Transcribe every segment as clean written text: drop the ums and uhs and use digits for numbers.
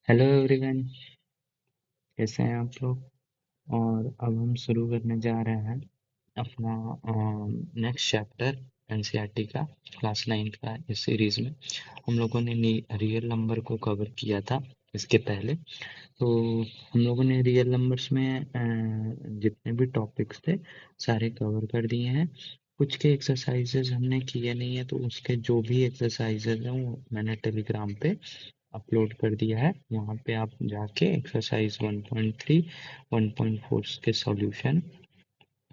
Hello everyone, कैसे हैं आप लोग। और अब हम शुरू करने जा रहे हैं अपना नेक्स्ट चैप्टर एनसीईआरटी का क्लास 9 का। इस सीरीज में हम लोगों ने रियल नंबर को कवर किया था इसके पहले। तो हम लोगों ने रियल नंबर्स में जितने भी टॉपिक्स थे सारे कवर कर दिए हैं। कुछ के एक्सरसाइजेज हमने किए नहीं है, तो उसके जो भी एक्सरसाइजेज हैं वो मैंने टेलीग्राम पे अपलोड कर दिया है। वहाँ पे आप जाके एक्सरसाइज 1.3 1.4 के सॉल्यूशन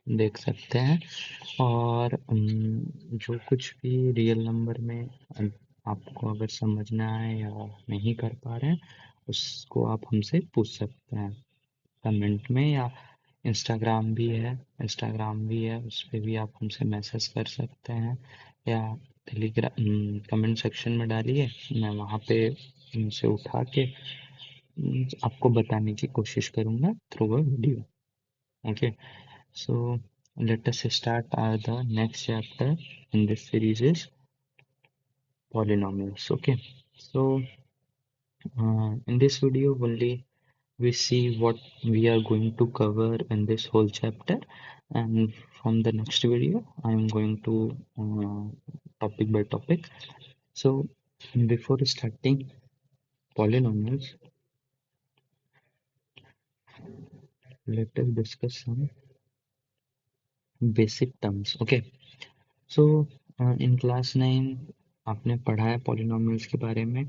देख सकते हैं। और जो कुछ भी रियल नंबर में आपको अगर समझना है या नहीं कर पा रहे हैं, उसको आप हमसे पूछ सकते हैं कमेंट में, या इंस्टाग्राम भी है, उस पर भी आप हमसे मैसेज कर सकते हैं, या टेलीग्राम कमेंट सेक्शन में डालिए। मैं वहाँ पे उनसे उठा के आपको बताने की कोशिश करूँगा through a video. Okay, so let us start the next chapter in this series is polynomials. Okay, so in this video only we see what we are going to cover in this whole chapter, and from the next video I am going to topic by topic. So before starting polynomials, let us discuss some basic terms. Okay, so in class 9 आपने पढ़ा है polynomials के बारे में।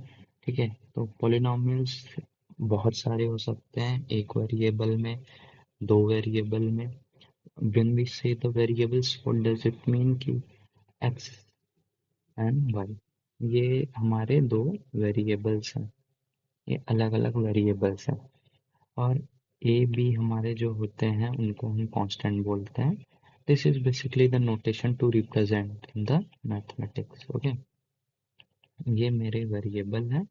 ठीक है, तो polynomials बहुत सारे हो सकते हैं, एक वेरिएबल में, दो वेरिएबल में। व्हेन वी से the variables, what does it mean कि एक्स एंड वाई, ये हमारे दो वेरिएबल्स हैं, ये अलग अलग वेरिएबल्स हैं। और ए बी हमारे जो होते हैं उनको हम कांस्टेंट बोलते हैं। This is basically the notation to represent in the mathematics. Okay, ये मेरे वेरिएबल है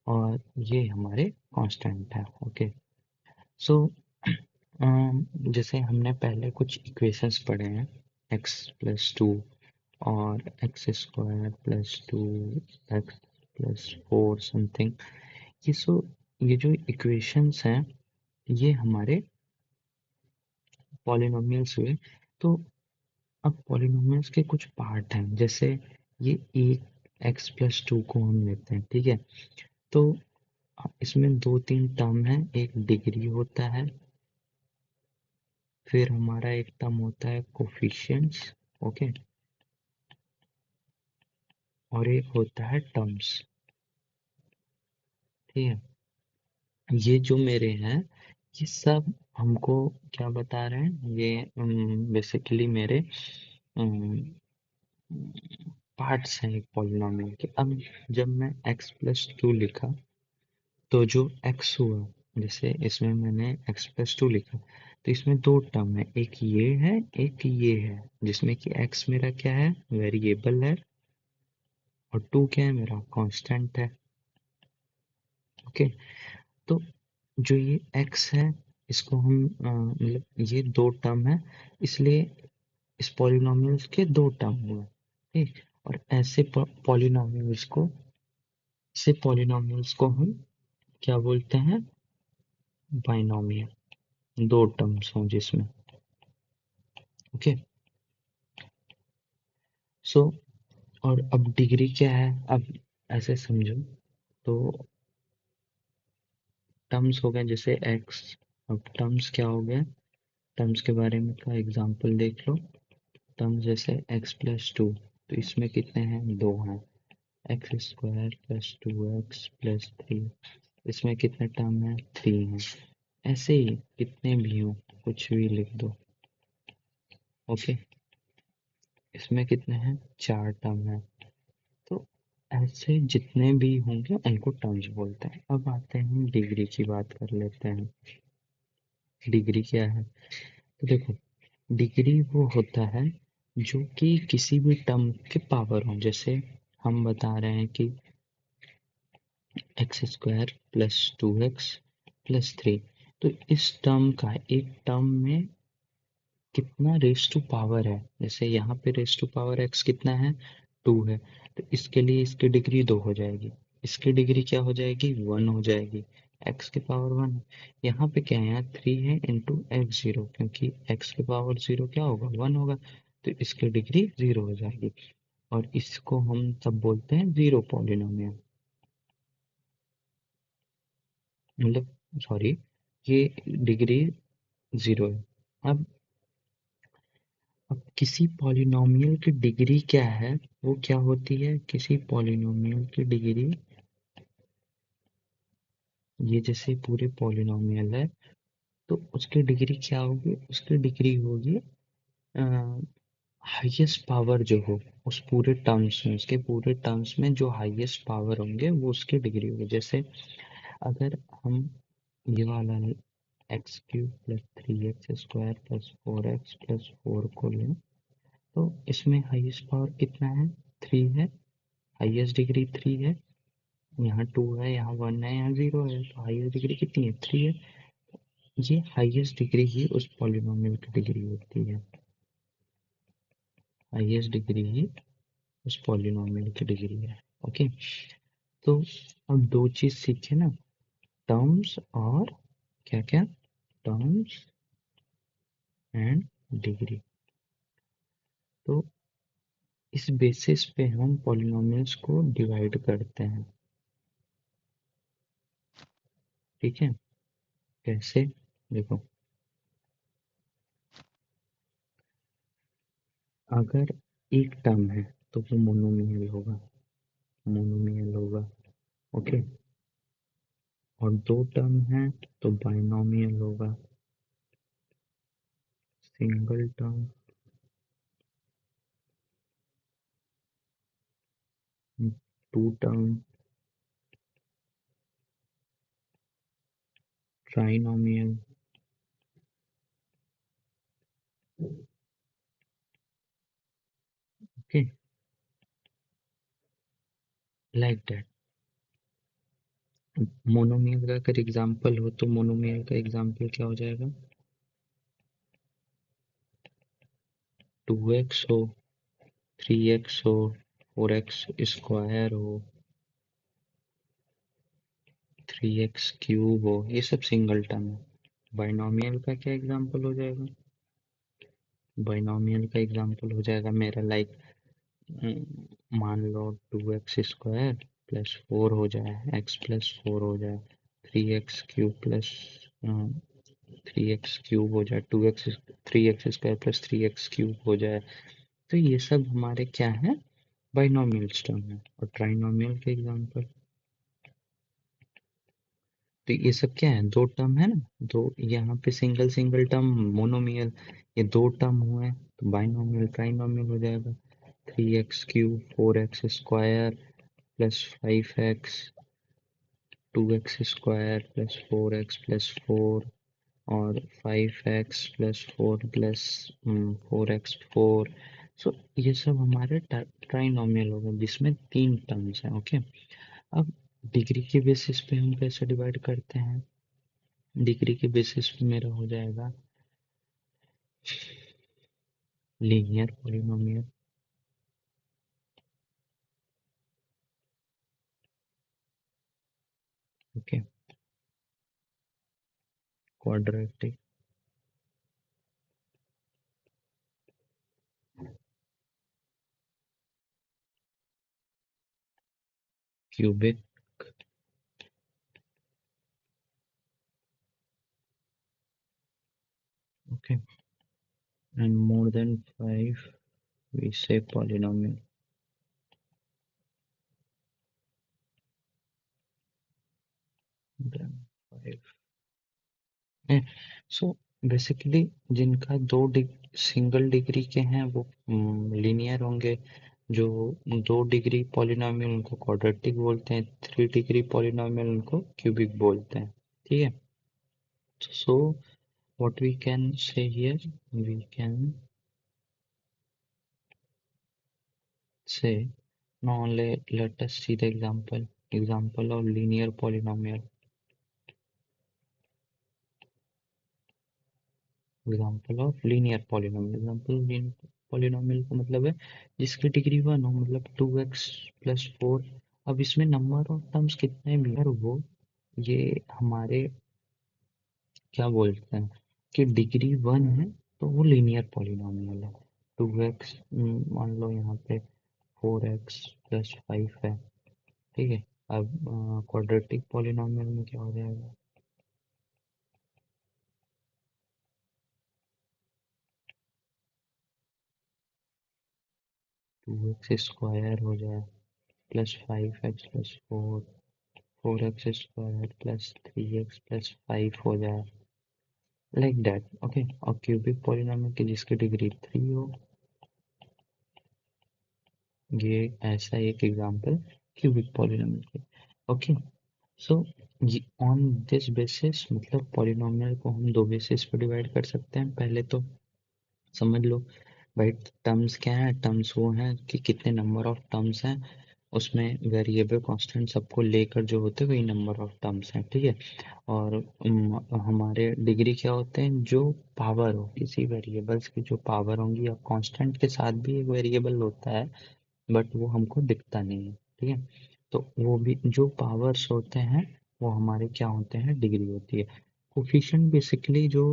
और ये हमारे कांस्टेंट है। ओके, सो जैसे हमने पहले कुछ इक्वेशंस पढ़े हैं, x+2 और x² + 2 x+4 समथिंग। ये जो इक्वेशंस हैं ये हमारे पॉलिनोमियल्स हुए। तो अब पॉलिनोमियल्स के कुछ पार्ट हैं, जैसे ये एक x+2 को हम लेते हैं। ठीक है, तो इसमें दो तीन टर्म है, एक डिग्री होता है, फिर हमारा एक टर्म होता है कोफिशिएंट्स। ओके, और एक होता है टर्म्स। ठीक है, ये जो मेरे हैं ये सब हमको क्या बता रहे हैं, ये बेसिकली मेरे पार्ट्स हैं एक पॉलिनोमियल के। अब जब मैं x+2 लिखा तो जो x हुआ, जैसे इसमें मैंने x+2 लिखा, तो इसमें दो टर्म है, एक ये है एक ये है, जिसमें कि x मेरा क्या है, वेरिएबल है, और 2 क्या है, मेरा कांस्टेंट है। ओके, तो जो ये x है इसको हम मतलब ये दो टर्म है, इसलिए इस पॉलिनोमियल्स के दो टर्म हुए। ठीक, और ऐसे पॉलिनोमियल्स को हम क्या बोलते हैं, बाइनोमियल, दो टर्म्स हों जिसमें। ओके, सो और अब डिग्री क्या है, अब ऐसे समझो, तो टर्म्स हो गए जैसे x। अब टर्म्स क्या हो गया, टर्म्स के बारे में का एग्जांपल देख लो। टर्म्स जैसे x+2, तो इसमें कितने हैं, दो हैं, x² + 2x + 3। इसमें कितने टर्म हैं, 3 हैं। ऐसे ही कितने भी हो, कुछ भी लिख दो। ओके, इसमें कितने हैं, 4 टर्म हैं। तो ऐसे जितने भी होंगे उनको टर्म्स बोलते हैं। अब आते हैं डिग्री की बात कर लेते हैं। डिग्री क्या है, तो देखो, डिग्री वो होता है जो कि किसी भी टर्म के पावर हो। जैसे हम बता रहे हैं कि x² + 2x + 3, तो इस टर्म का एक टर्म में कितना रेस टू पावर है, जैसे यहाँ पे रेस टू पावर x कितना है, 2 है, तो इसके लिए इसकी डिग्री 2 हो जाएगी। इसकी डिग्री क्या हो जाएगी, 1 हो जाएगी। एक्स की पावर 1 है। यहाँ पे क्या है, यहाँ 3 है इंटू एक्स जीरो, क्योंकि एक्स की पावर जीरो क्या होगा, 1 होगा। तो इसकी डिग्री 0 हो जाएगी। और इसको हम तब बोलते हैं जीरो पॉलिनोमियल, मतलब सॉरी, ये डिग्री 0 है। अब अब किसी पॉलिनोमियल की डिग्री क्या है, वो क्या होती है, किसी पॉलिनोमियल की डिग्री, ये जैसे पूरे पॉलिनोमियल है, तो उसकी डिग्री क्या होगी, उसकी डिग्री होगी हाईएस्ट पावर जो हो उस पूरे टर्म्स में, उसके पूरे टर्म्स में जो हाईएस्ट पावर होंगे वो उसकी डिग्री होगी। जैसे अगर हम ये वाला x cube plus 3x² plus 4x+4 को लें, तो इसमें हाईएस्ट पावर कितना है, 3 है। हाईएस्ट डिग्री 3 है। यहाँ 2 है, यहाँ 1 है, यहाँ 0 है, तो हाईएस्ट डिग्री कितनी है, 3 है। ये हाईएस्ट डिग्री ही उस पॉलिनोमियल की डिग्री होती है। हाईएस्ट डिग्री ही उस पॉलिनोमियल की डिग्री है। ओके। तो अब दो चीज सीखे ना, टर्म्स और क्या क्या, टर्म्स एंड डिग्री। तो इस बेसिस पे हम पॉलिनोमियल्स को डिवाइड करते हैं। ठीक है, कैसे, देखो, अगर एक टर्म है तो वो मोनोमियल होगा, मोनोमियल होगा। ओके। और दो टर्म है तो बाइनोमियल होगा, single term, two term, trinomial. Okay, like that. Monomial का अगर एग्जांपल हो तो मोनोमियल का एग्जांपल क्या हो जाएगा, 2x हो, 3x हो, 4x² हो, 3x³ हो, ये सब सिंगल टर्म है। बाइनोमियल का क्या एग्जांपल हो जाएगा, बाइनोमियल का एग्जांपल हो जाएगा मेरा लाइक, मान लो 2x² प्लस 4 हो जाए, x+4 हो जाए, 3x³ प्लस 3x³ हो जाए, 3x² प्लस 3x³ हो जाए। तो ये सब हमारे क्या है, बाइनोमियल टर्म है। और ट्राइनोमियल के एग्जांपल, तो ये सब क्या है, दो टर्म है ना, दो यहाँ पे सिंगल सिंगल टर्म मोनोमियल, ये दो टर्म हुए तो बाइनोमियल ट्राइनोमियल हो जाएगा। 3x³ 4x² plus 5x, 2x² plus 4x+4, और 5x प्लस 4 प्लस 4x4। सो ये सब हमारे ट्राइनोमियल हो गए जिसमें तीन टर्म्स हैं। ओके। अब डिग्री के बेसिस पे हम कैसे डिवाइड करते हैं, डिग्री के बेसिस पे मेरा हो जाएगा linear polynomial. Okay, quadratic, cubic, okay, and more than 5 we say polynomial, then 5 है। सो बेसिकली जिनका सिंगल डिग्री के हैं वो लीनियर होंगे, जो दो डिग्री पॉलिनोमियल उनको क्वाड्रेटिक बोलते हैं, 3 डिग्री पॉलिनोमियल उनको क्यूबिक बोलते हैं। ठीक है। So what we can say here, we can say, now let us see the example of linear polynomial. Example of linear polynomial, example linear polynomial का मतलब है जिसकी डिग्री 1 हो, मतलब 2x+4 अब इसमें नंबर ऑफ टर्म्स कितने भी हैं, वो ये हमारे क्या बोलते हैं कि डिग्री 1 है तो वो लीनियर पॉलिनोमियल है। 2x मान लो यहाँ पे 4x प्लस 5 है, ठीक है। अब क्वाड्रेटिक पॉलिनोमियल में क्या हो जाएगा, 2x स्क्वायर हो जाए plus 5x plus 4, 4x square plus 3x plus 5 हो जाए, लाइक दैट, ओके। और क्यूबिक पॉलिनोमियल की जिसकी डिग्री 3 हो, ये ऐसा एक एग्जांपल क्यूबिक पॉलिनोमियल की, okay. So on this basis मतलब पॉलिनोमियल को हम दो बेसिस पे डिवाइड कर सकते हैं। पहले तो समझ लो भाई टर्म्स क्या है, टर्म्स वो हैं कि कितने नंबर ऑफ टर्म्स हैं, उसमें वेरिएबल कांस्टेंट सबको लेकर जो होते हैं वही नंबर ऑफ टर्म्स हैं, ठीक है। और हमारे डिग्री क्या होते हैं, जो पावर हो किसी वेरिएबल्स की, जो पावर होंगी, या कांस्टेंट के साथ भी एक वेरिएबल होता है बट वो हमको दिखता नहीं है, ठीक है। तो वो भी जो पावर्स होते हैं वो हमारे क्या होते हैं, डिग्री होती है। कोफिशिएंट बेसिकली जो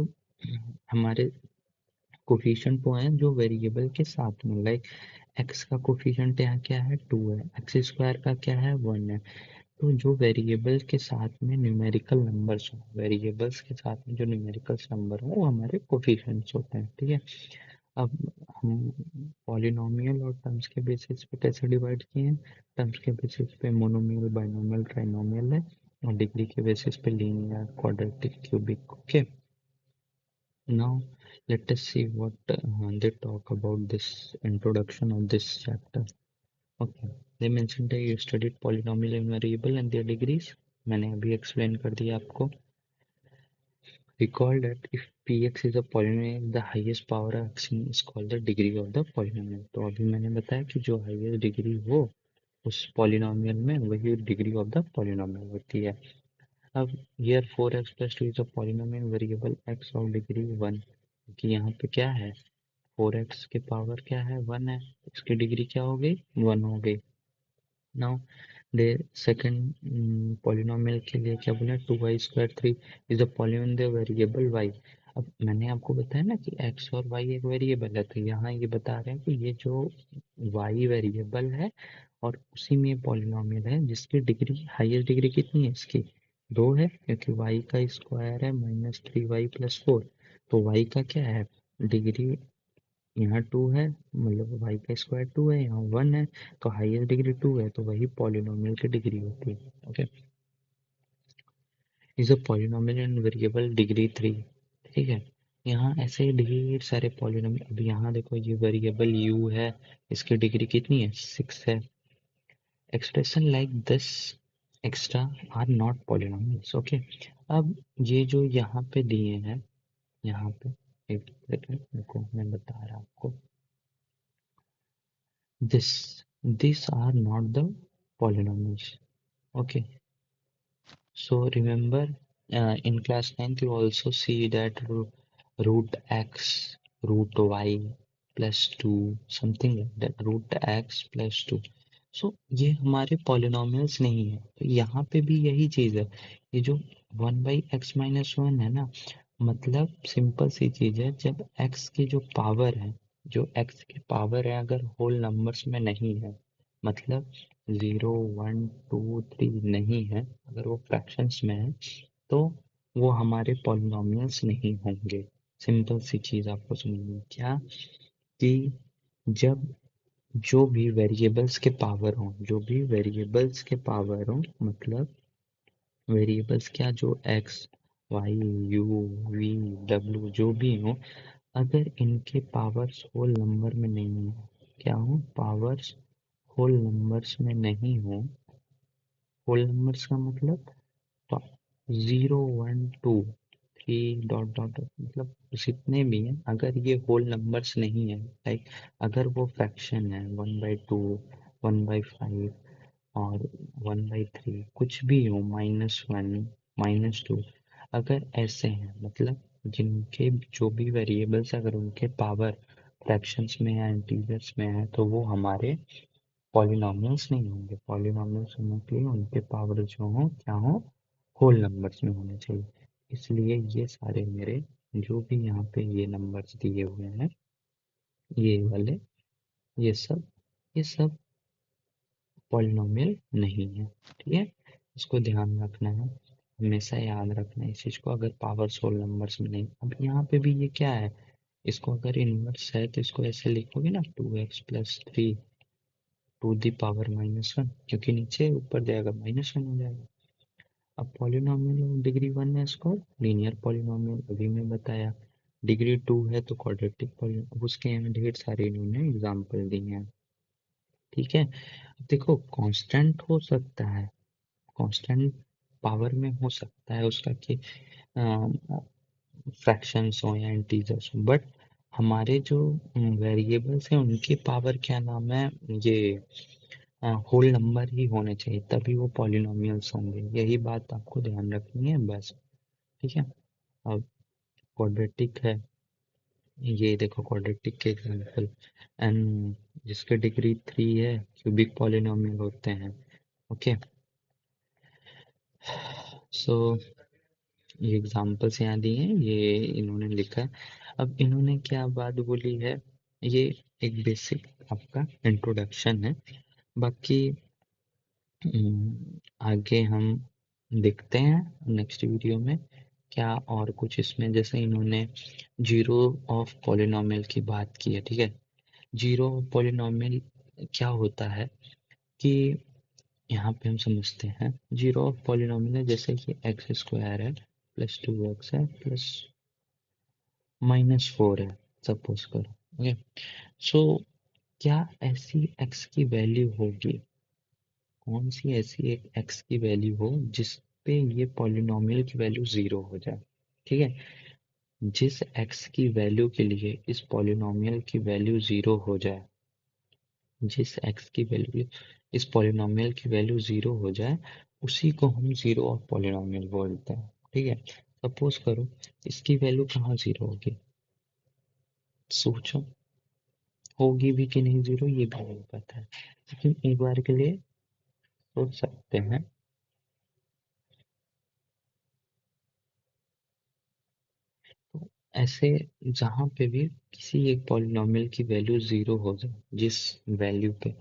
हमारे कोफिशिएंट वो हैं जो वेरिएबल के साथ में, लाइक एक्स का कोफिशिएंट यहाँ क्या है, 2 है, एक्स स्क्वायर का क्या है, 1 है। तो जो वेरिएबल के साथ में न्यूमेरिकल नंबर्स हो, वेरिएबल्स के साथ में जो न्यूमेरिकल्स नंबर हो वो हमारे कोफिशिएंट्स होते हैं, ठीक है। अब हम पॉलिनोमियल और टर्म्स के बेसिस पे कैसे डिवाइड किए हैं, टर्म्स के बेसिस पे मोनोमियल, बाइनोमियल, ट्राइनोमियल है, और डिग्री के बेसिस पे linear, quadratic, cubic, okay. Now let us see what they talk about this introduction of this chapter. Okay, they mentioned that you studied polynomial and variable and their degrees. मैंने अभी explain कर दिया आपको. Recall that if px is a polynomial, the highest power of x is called the degree of the polynomial. तो अभी मैंने बताया कि जो highest degree हो उस polynomial में वही degree of the polynomial होती है. अब here 4x plus 2 is a polynomial variable x of degree 1, क्योंकि यहाँ पे क्या है, 4x की पावर क्या है, 1 है, इसकी डिग्री क्या हो गई, 1 हो गई। नाउ दे सेकंड पॉलिनोमियल के लिए क्या बोला, 2y² 3 is a polynomial the variable y। अब मैंने आपको बताया ना कि x और y एक वेरिएबल है, तो यहाँ ये बता रहे हैं कि ये जो y वेरिएबल है और उसी में पॉलिनोमियल है जिसकी डिग्री, हाईएस्ट डिग्री कितनी है इसकी, 2 है, क्योंकि y का स्क्वायर है -3y+4। तो y का क्या है, डिग्री यहाँ 2 है, मतलब y का स्क्वायर 2 है, यहाँ 1 है, तो हाईएस्ट डिग्री 2 है, तो वही पॉलिनोमियल की डिग्री होती है, okay. Is a polynomial and variable degree 3, ठीक है। यहाँ ऐसे ही ढेर सारे पॉलिनोमियल, अब यहाँ देखो ये वेरिएबल u है, इसकी डिग्री कितनी है, 6 है। Expression like this extra are not polynomials, okay. अब ये जो यहाँ पे दिए हैं, यहाँ पे एक सेकंड रुको, मैं बता रहा आपको, this are not the polynomials, okay. So remember, in class 9th you also see that root x, root y plus 2, something like that, root x plus 2. So ये हमारे पॉलिनोमियल्स नहीं है, तो यहाँ पे भी यही चीज है, ये जो 1/x-1 है ना, मतलब सिंपल सी चीज है, जब x की जो पावर है, जो x की पावर है अगर होल नंबर्स में नहीं है, मतलब 0 1 2 3 नहीं है, अगर वो फ्रैक्शंस में है, तो वो हमारे पॉलिनोमियल्स नहीं होंगे। सिंपल सी चीज आपको समझनी क्या, कि जब जो भी वेरिएबल्स के पावर हो, जो भी वेरिएबल्स के पावर हो, मतलब वेरिएबल्स क्या, जो X, Y, U, V, W जो भी हो, अगर इनके पावर्स होल नंबर में नहीं हो, क्या हो, पावर्स होल नंबर्स में नहीं हो, होल नंबर्स का मतलब 0 1 2 3 डॉट डॉट डॉट, मतलब जितने भी हैं, अगर ये होल नंबर्स नहीं है, लाइक अगर वो फ्रैक्शन है 1/2, 1/5 और 1/3, कुछ भी हो, -1 -2, अगर ऐसे हैं, मतलब जिनके जो भी वेरिएबल्स अगर उनके पावर फ्रैक्शंस में है, इंटीजर्स में है, तो वो हमारे पॉलिनॉमियल्स नहीं होंगे। पॉलिनॉमियल्स होने के लिए उनके पावर जो हो क्या हो, होल नंबर्स में होने चाहिए। इसलिए ये सारे मेरे जो भी यहाँ पे ये नंबर्स दिए हुए हैं, ये वाले, ये सब, ये सब पॉलिनॉमियल नहीं है। ठीक है, इसको ध्यान रखना है, हमेशा याद रखना है इस चीज को। अगर पावर्स होल नंबर्स में नहीं, अब यहाँ पे भी ये क्या है, इसको अगर इनवर्स है तो इसको ऐसे लिखोगे ना, 2x+3 टू दी पावर -1, क्योंकि नीचे ऊपर जाएगा -1 हो जाएगा। अब पॉलिनॉमियल डिग्री 1 है, इसको लीनियर पॉलिनॉमियल अभी मैं बताया, डिग्री 2 है तो क्वाड्रेटिक पॉलिनॉमियल। उसके यहाँ ढेर सारे इन्होंने एग्जाम्पल दिए हैं। ठीक है, अब देखो कांस्टेंट हो सकता है, कांस्टेंट पावर में हो सकता है उसका कि फ्रैक्शंस हो या इंटीजर्स हो, बट हमारे जो वेरिएबल्स हैं उनकी पावर क्या नाम है, ये होल नंबर ही होने चाहिए, तभी वो पॉलिनोमियल्स होंगे। यही बात आपको ध्यान रखनी है बस। ठीक है, अब क्वाड्रेटिक है, ये देखो क्वाड्रेटिक के एग्जांपल, एंड जिसके डिग्री 3 है क्यूबिक पॉलिनोमियल होते हैं। ओके, सो ये एग्जांपल्स यहाँ दिए हैं, ये इन्होंने लिखा है। अब इन्होंने क्या बात बोली है, ये एक बेसिक आपका इंट्रोडक्शन है। बाकी आगे हम देखते हैं नेक्स्ट वीडियो में क्या और कुछ इसमें, जैसे इन्होंने जीरो ऑफ पॉलिनोमियल की बात की है। ठीक है, जीरो ऑफ पॉलिनोमियल क्या होता है कि यहाँ पे हम समझते हैं, जीरो ऑफ पॉलिनोमियल है जैसे कि x² है प्लस 2x है प्लस -4 है, सपोज करो। ओके, सो क्या ऐसी x की वैल्यू होगी, कौन सी ऐसी एक x की वैल्यू हो जिस पे ये पॉलिनोमियल की वैल्यू 0 हो जाए। ठीक है, जिस x की वैल्यू के लिए इस पॉलिनोमियल की वैल्यू 0 हो जाए, जिस x की वैल्यू इस पॉलिनोमियल की वैल्यू 0 हो जाए, उसी को हम जीरो ऑफ पॉलिनोमियल बोलते हैं। ठीक है, सपोज करो इसकी वैल्यू कहाँ 0 होगी, सोचो, होगी भी कि नहीं 0 ये भी नहीं पता है, लेकिन एक बार के लिए सोच सकते हैं। तो ऐसे जहाँ पे भी किसी एक पॉलिनोमियल की वैल्यू 0 हो जाए, जिस वैल्यू पे,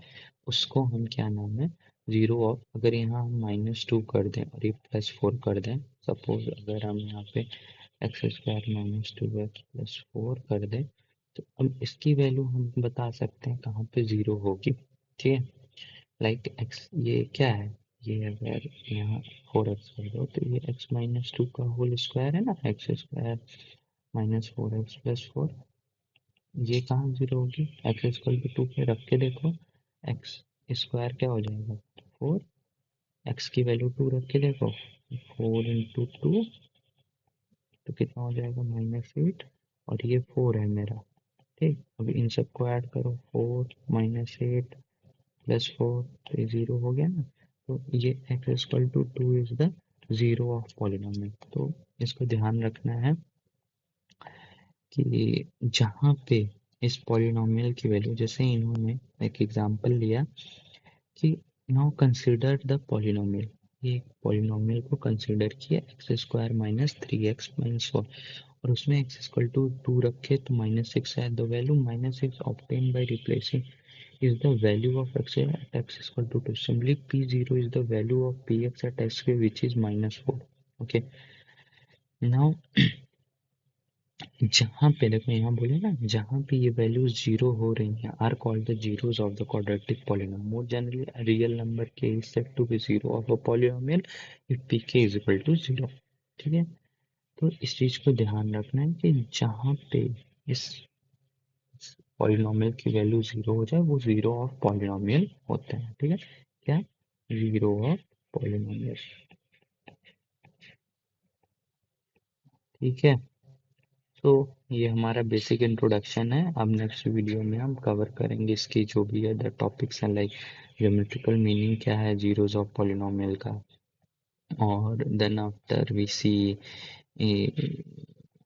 उसको हम क्या नाम है, जीरो ऑफ, अगर यहाँ हम -2 कर दें और ये +4 कर दें, सपोज अगर हम यहाँ पे x² -2x +4 कर दें, तो अब इसकी वैल्यू हम बता सकते हैं कहाँ पे 0 होगी। ठीक है, लाइक x ये क्या है, ये अगर यहाँ 4x कर दो तो ये x-2 का होल स्क्वायर है ना, x² -4x+4, ये कहाँ 0 होगी, x=2 पे रख के देखो, एक्स स्क्वायर क्या हो जाएगा 4, एक्स की वैल्यू 2 रख के देखो, 4 × 2 तो कितना हो जाएगा -8, और ये 4 है मेरा। ठीक, अब इन सबको ऐड करो, 4 -8 +4 तो ये 0 हो गया ना। तो ये x=2 is the zero of polynomial. तो इसको ध्यान रखना है कि जहाँ पे इस पॉलिनोमियल की वैल्यू, जैसे इन्होंने एक एग्जांपल लिया कि नाउ कंसीडर द पॉलिनोमियल, ये पॉलिनोमियल को कंसीडर किया x² -3x-4, और उसमें x=2 रखे तो -6 है। The value -6 obtained by replacing is the value of x at x=2, simply p0 is the value of px at x which is -4। okay, now जहाँ पे देखो, यहाँ बोले ना, जहाँ पे ये वैल्यूज 0 हो रही हैं are called the zeros of the quadratic polynomial. More generally real number k is said to be zero of a polynomial if p k is equal to 0। ठीक है, तो इस चीज को ध्यान रखना है कि जहाँ पे इस पॉलिनोमियल की वैल्यू 0 हो जाए वो जीरो ऑफ पॉलिनोमियल होते हैं। ठीक है, क्या, जीरो ऑफ पॉलिनोमियल। ठीक है, तो ये हमारा बेसिक इंट्रोडक्शन है। अब नेक्स्ट वीडियो में हम कवर करेंगे इसकी जो भी अदर टॉपिक्स हैं, लाइक ज्योमेट्रिकल मीनिंग क्या है जीरोस ऑफ पॉलिनोमियल का, और then after we see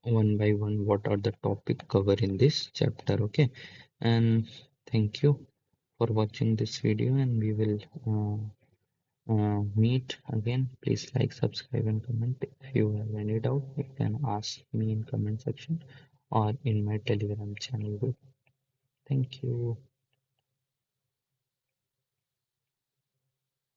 one by one what are the topic cover in this chapter. Okay, and thank you for watching this video, and we will meet again. Please like, subscribe, and comment. If you have any doubt, you can ask me in comment section or in my Telegram channel group. Thank you.